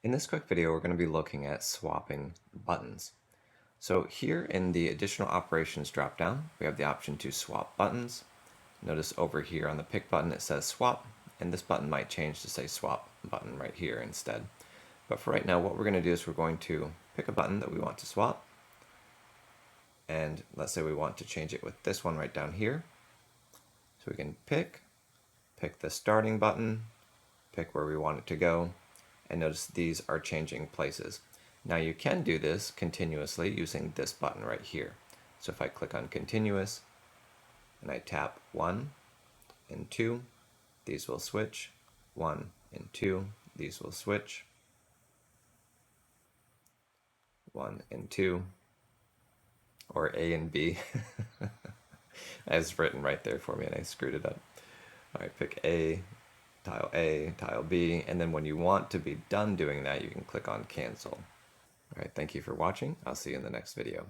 In this quick video, we're going to be looking at swapping buttons. So here in the additional operations dropdown, we have the option to swap buttons. Notice over here on the pick button it says swap, and this button might change to say swap button right here instead. But for right now, what we're going to do is we're going to pick a button that we want to swap, and let's say we want to change it with this one right down here. So we can pick the starting button, pick where we want it to go, and notice these are changing places. Now you can do this continuously using this button right here. So if I click on continuous and I tap 1 and 2, these will switch. 1 and 2, these will switch. 1 and 2, or A and B. It's written right there for me and I screwed it up. All right, pick A, tile B, and then when you want to be done doing that, you can click on cancel. All right, thank you for watching. I'll see you in the next video.